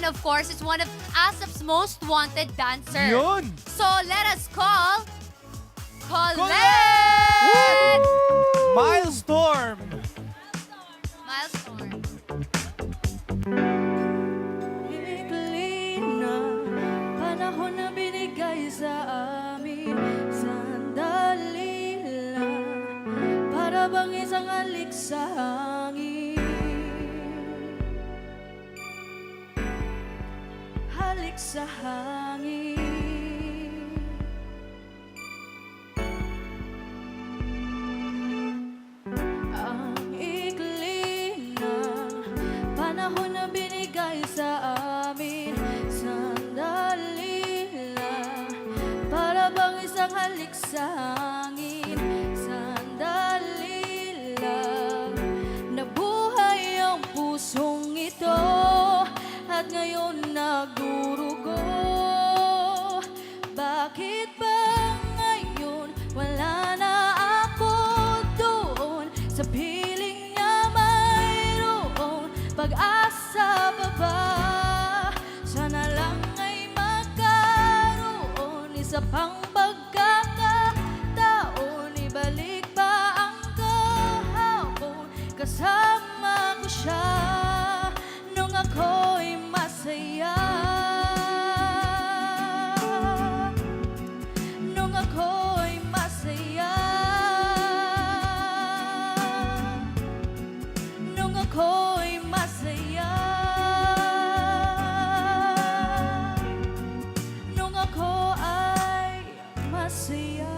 one, of course, is one of ASAP's most wanted dancers. Yun! So let us call Colette! Colette! Milestorm! Milestone. Ikli na panahon na binigay sa amin. Sandali lang, para bang isang halik sa hangin. Halik sa hangin. Ang ikli na panahon na binigay sa amin. Sandali lang, para bang isang halik sa hangin. Sandali lang, nabuhay ang pusong ito at ngayon nagdurugo. Bakit ba ngayon wala na ako doon? Sa piling niya mayroon pag-asa pa ba? Sana lang ay magkaroon isa pang pagkakataon. Ibalik ba ang kahapon? Kasama ko siya nung ako'y masaya. Nung ako'y masaya. Nung ako'y masaya. Nung ako ay masaya.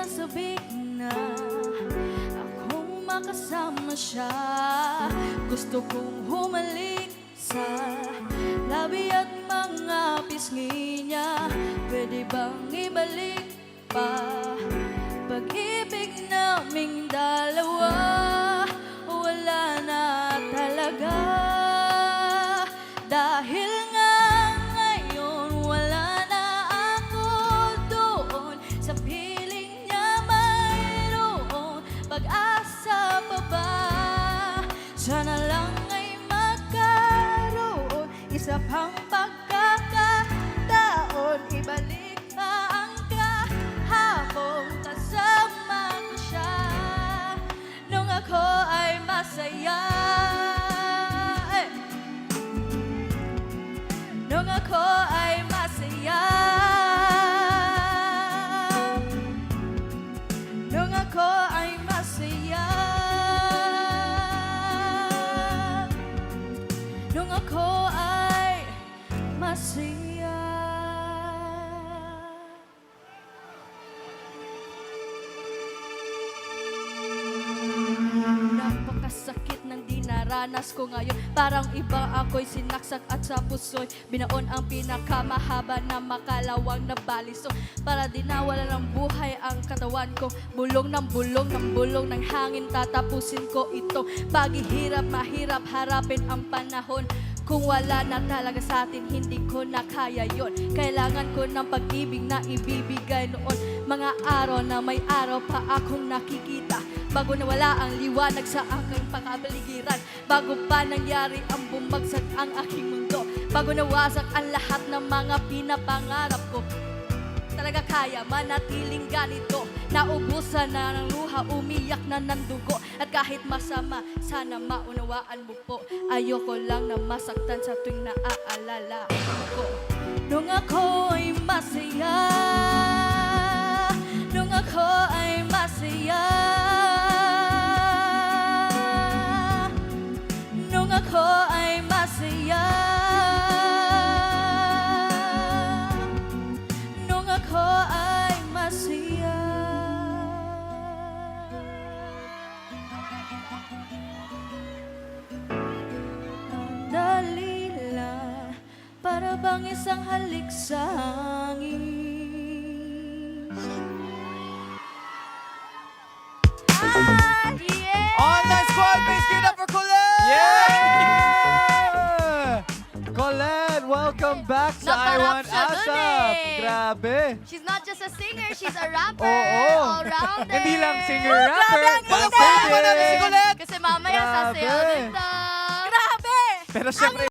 Sabik na akong makasama siya. Gusto kong humalik sa labi at mga pisngi niya. Pwede bang ibalik pa pag-ibig naming dalawa? Wala na talaga. Dahil nga ngayon wala na ako doon. Sa piling niya mayroon pag-asa pa ba? Sana lang ay magkaroon isa pang pagkakataon. Ibalik pa ang kahapon kasama ko siya nung ako ay masaya. Nung ako ay masaya. Nung ako ay masaya. Nung ako ay masaya. Napakasakit ng dinaranas ko ngayon. Parang ibang ako'y sinaksak at sa puso'y binaon ang pinakamahaba na makalawang na balisong. Para di nawala ng buhay ang katawan ko. Bulong ng bulong ng hangin. Tatapusin ko ito. Paghihirap, mahirap harapin ang panahon. Kung wala na talaga sa atin, hindi ko na kaya yon. Kailangan ko ng pag-ibig na ibibigay noon. Mga araw na may araw pa akong nakikita. Bago nawala ang liwanag sa aking pakabaligiran. Bago pa nangyari ang bumagsak ang aking mundo. Bago nawasak ang lahat ng mga pinapangarap ko. Talaga kaya manatiling ganito. Naubusan na ng luha, umiyak na ng dugo. At kahit masama, sana maunawaan mo po. Ayoko lang na masaktan sa tuwing naaalala ko. Nung ako'y masaya. Nung ako ay masaya. Nung ako ay masaya. Nung ako ay masaya. Dali lang, para bang isang halik sa hangin. Yeah! Online squad, please give it up for Colette! Yeah! Colette, welcome back sa I Want Naparap siya dun ASAP. eh. Grabe. She's not just a singer, she's a rapper. Oo. All-rounder. Hindi lang singer-rapper. Grabe ang Palakpakan naman natin si Colette. Kasi mamaya Grabe. sasayaw din daw. Grabe! Pero syempre,